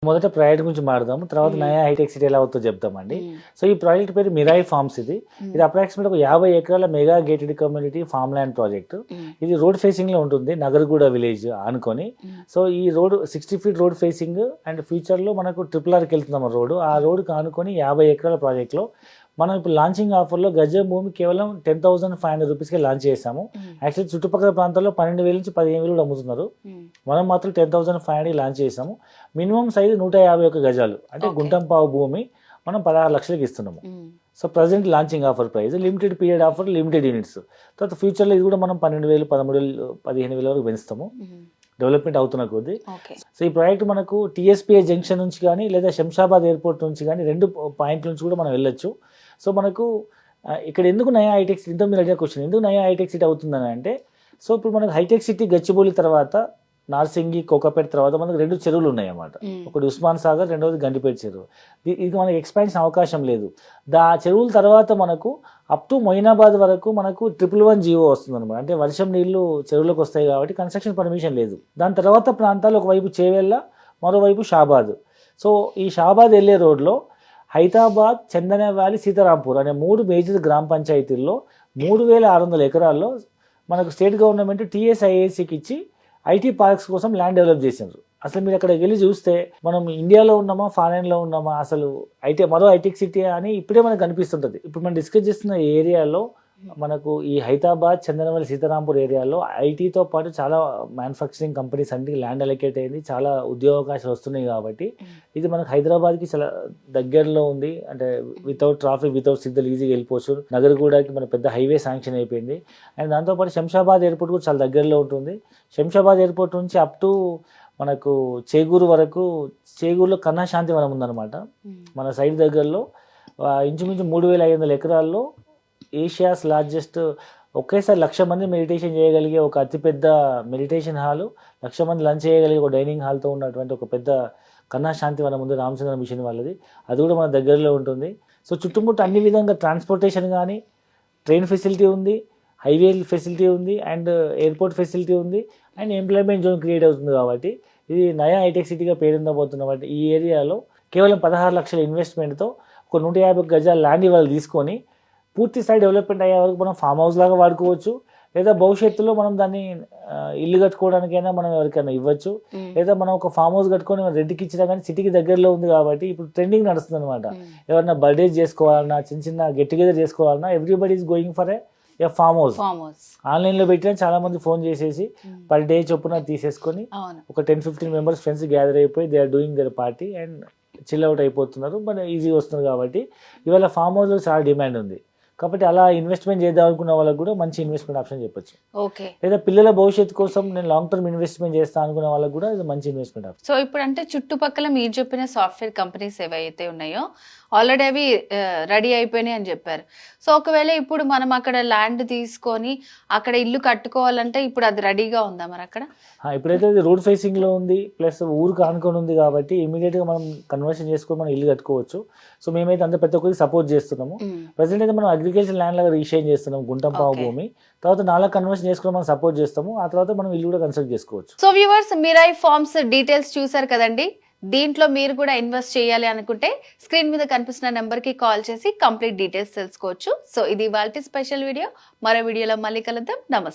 మొదట ప్రాజెక్ట్ గురించి మాట్లాడదాము. తర్వాత నయా హైటెక్ సిటీ ఎలా అవుతుందో చెప్తామండి. సో ఈ ప్రాజెక్ట్ పేరు మిరాయి ఫార్మ్స్. ఇది అప్రాక్సిమేట్ ఒక 50 ఎకరాల mega gated community farm land project. ఇది రోడ్ ఫేసింగ్ లో ఉంటుంది, నగర్గూడ విలేజ్ అనుకొని. సో ఈ road 60 feet road facing and future లో మనకు RRRకి వెళ్తున్నాం రోడ్డు. ఆ రోడ్డుకి ఆనుకొని 50 ఎకరాల ప్రాజెక్ట్ లో మనం ఇప్పుడు లాంచింగ్ ఆఫర్లో గజం భూమి కేవలం 10,500 రూపీస్కి లాంచ్ చేసాము. యాక్చువల్లీ చుట్టుపక్కల ప్రాంతాల్లో 12,000 నుంచి 15,000 కూడా అమ్ముతున్నారు. మనం మాత్రం 10,500 లాంచ్ చేసాము. మినిమం సైజు 151 గజాలు, అంటే గుంటంపావు భూమి మనం 16 లక్షలకి ఇస్తున్నాము. So present launching offer price, limited period offer, limited units. తర్వాత ఫ్యూచర్లో ఇది కూడా మనం 12,000, 13,000, 15,000 వరకు పెంచుతాము డెవలప్మెంట్ అవుతున్న కొద్దీ. సో ఈ ప్రాజెక్ట్ మనకు TSPA జంక్షన్ నుంచి కానీ లేదా శంషాబాద్ ఎయిర్పోర్ట్ నుంచి కానీ 2 పాయింట్ల నుంచి కూడా మనం వెళ్ళొచ్చు. సో మనకు ఇక్కడ ఎందుకు నయా హైటెక్ సిటీ, ఇంత మీరు అడిగిన క్వశ్చన్, ఎందుకు నయా హైటెక్ సిటీ అవుతుందని అంటే, సో ఇప్పుడు మనకు హైటెక్ సిటీ గచ్చిబౌలి తర్వాత నార్సింగి, కోకాపేట తర్వాత మనకు 2 చెరువులు ఉన్నాయి అన్నమాట. ఒకటి ఉస్మాన్ సాగర్, రెండవది గండిపేట చెరువు. ఇది మనకు ఎక్స్పాన్షన్ అవకాశం లేదు. ఆ చెరువుల తర్వాత మనకు అప్ టు మొయినాబాద్ వరకు మనకు 111 జీవో వస్తుంది అనమాట. అంటే వర్షం నీళ్లు చెరువులకు వస్తాయి కాబట్టి కన్స్ట్రక్షన్ పర్మిషన్ లేదు. దాని తర్వాత ప్రాంతాలు ఒకవైపు చేవెళ్ళ, మరోవైపు షాబాద్. సో ఈ షాబాద్ వెళ్ళే రోడ్లో హైదరాబాద్, చందన వ్యాలీ, సీతారాంపూర్ అనే 3 మేజర్ గ్రామ పంచాయతీల్లో 3,600 ఎకరాల్లో మనకు స్టేట్ గవర్నమెంట్ TSIACకి ఇచ్చి IT పార్క్స్ కోసం ల్యాండ్ డెవలప్ చేసినారు. అసలు మీరు అక్కడికి వెళ్ళి చూస్తే మనం ఇండియాలో ఉన్నామా, ఫారెన్లో ఉన్నామా, అసలు మరో హైటెక్ సిటీ అని ఇప్పుడే మనకు కనిపిస్తుంటుంది. ఇప్పుడు మనం డిస్కస్ చేస్తున్న ఏరియాలో మనకు ఈ హైదరాబాద్, చందనవల్లి, సీతారాంపూర్ ఏరియాలో ఐటీతో పాటు చాలా మ్యానుఫ్యాక్చరింగ్ కంపెనీస్ అన్నిటికీ ల్యాండ్ అలొకేట్ అయింది, చాలా ఉద్యోగావకాశాలు వస్తున్నాయి. కాబట్టి ఇది మనకు హైదరాబాద్కి చాలా దగ్గరలో ఉంది. అంటే వితౌట్ ట్రాఫిక్, వితౌట్ సిగ్నల్ ఈజీగా వెళ్ళిపోవచ్చు. నగర్గూడకి మన పెద్ద హైవే శాంక్షన్ అయిపోయింది. అండ్ దాంతోపాటు శంషాబాద్ ఎయిర్పోర్ట్ కూడా చాలా దగ్గరలో ఉంటుంది. శంషాబాద్ ఎయిర్పోర్ట్ నుంచి అప్ టు మనకు చేగూరు వరకు, చేగూరులో కన్నా శాంతివనం ఉందన్నమాట. మన సైడ్ దగ్గరలో ఇంచుమించు 3,500 ఎకరాల్లో ఏషియాస్ లార్జెస్ట్, ఒకేసారి 1,00,000 మంది మెడిటేషన్ చేయగలిగే ఒక అతిపెద్ద మెడిటేషన్ హాలు, 1,00,000 మంది లంచ్ చేయగలిగే ఒక డైనింగ్ హాల్తో ఉన్నటువంటి ఒక పెద్ద కన్నా శాంతివనం ఉంది, రామచంద్ర మిషన్ వాళ్ళది. అది కూడా మన దగ్గరలో ఉంటుంది. సో చుట్టుముట్టు అన్ని విధంగా ట్రాన్స్పోర్టేషన్ కానీ, ట్రైన్ ఫెసిలిటీ ఉంది, హైవే ఫెసిలిటీ ఉంది, అండ్ ఎయిర్పోర్ట్ ఫెసిలిటీ ఉంది, అండ్ ఎంప్లాయ్మెంట్ జోన్ క్రియేట్ అవుతుంది. కాబట్టి ఇది నయా హైటెక్ సిటీగా పేరుందబోతున్న కాబట్టి ఈ ఏరియాలో కేవలం 16 లక్షల ఇన్వెస్ట్మెంట్తో ఒక 150 గజాల ల్యాండ్ ఇవాళ తీసుకొని పూర్తి స్థాయి డెవలప్మెంట్ అయ్యే వరకు మనం ఫామ్ హౌస్ లాగా వాడుకోవచ్చు, లేదా భవిష్యత్తులో మనం దాన్ని ఇల్లు కట్టుకోవడానికైనా మనం ఎవరికైనా ఇవ్వచ్చు, లేదా మనం ఒక ఫామ్ హౌస్ కట్టుకొని రెంట్కి ఇచ్చినా కానీ సిటీకి దగ్గరలో ఉంది కాబట్టి ఇప్పుడు ట్రెండింగ్ నడుస్తుంది అనమాట. ఎవరైనా బర్త్డేస్ చేసుకోవాలన్నా, చిన్న చిన్న గెట్ టుగెదర్ చేసుకోవాలన్నా, everybody is going for a farm house. ఆన్లైన్లో పెట్టినా చాలా మంది ఫోన్ చేసేసి పర్ డే చొప్పున తీసేసుకొని ఒక 10-15 మెంబర్స్ ఫ్రెండ్స్ గ్యాదర్ అయిపోయి they are doing their party and chill out అయిపోతున్నారు. మన ఈజీగా వస్తున్నారు. కాబట్టి ఇవాళ ఫామ్ హౌస్లో చాలా డిమాండ్ ఉంది. కాబట్టి అలా ఇన్వెస్ట్మెంట్ చేద్దాం అనుకున్న వాళ్ళకి కూడా మంచి ఇన్వెస్ట్మెంట్ ఆప్షన్ చెప్పొచ్చు. లేదా పిల్లల భవిష్యత్తు కోసం నేను లాంగ్ టర్మ్ ఇన్వెస్ట్మెంట్ చేస్తాను అనుకున్న వాళ్ళకి కూడా ఇది మంచి ఇన్వెస్ట్మెంట్ ఆప్షన్. సో ఇప్పుడు అంటే చుట్టుపక్కల మీరు చెప్పిన సాఫ్ట్వేర్ కంపెనీస్ ఏవైతే ఉన్నాయో ఆల్రెడీ అవి రెడీ అయిపోయినాయి అని చెప్పారు. సో ఒకవేళ ఇప్పుడు మనం అక్కడ ల్యాండ్ తీసుకొని అక్కడ ఇల్లు కట్టుకోవాలంటే ఇప్పుడు అది రెడీగా ఉందా మరి అక్కడ? ఇప్పుడైతే అది రోడ్ ఫేసింగ్ లో ఉంది, ప్లస్ ఊరికి ఆనుకొని ఉంది కాబట్టి ఇమీడియట్ గా మనం కన్వర్షన్ చేసుకొని మనం ఇల్లు కట్టుకోవచ్చు. సో మేమైతే అంత ప్రతి ఒక్కరికి సపోర్ట్ చేస్తున్నాము. ప్రెసెంట్ అయితే మనం అగ్రికల్చర్ ల్యాండ్ లాగా రిజిస్ట్రేషన్ చేస్తున్నాం, గుంటంపావు భూమి. తర్వాత 4 కన్వర్షన్ చేసుకుని మనం సపోర్ట్ చేస్తాము. ఆ తర్వాత మనం ఇల్లు కూడా కన్స్ట్రక్ట్ చేసుకోవచ్చు. So viewers, Mirai farms details చూసారు కదండి. దీంట్లో మీరు కూడా ఇన్వెస్ట్ చేయాలి అనుకుంటే స్క్రీన్ మీద కనిపిస్తున్న నెంబర్ కి కాల్ చేసి కంప్లీట్ డీటెయిల్స్ తెలుసుకోవచ్చు. సో ఇది ఇవాల్టి స్పెషల్ వీడియో. మరో వీడియోలో మళ్ళీ కలుద్దాం. నమస్తే.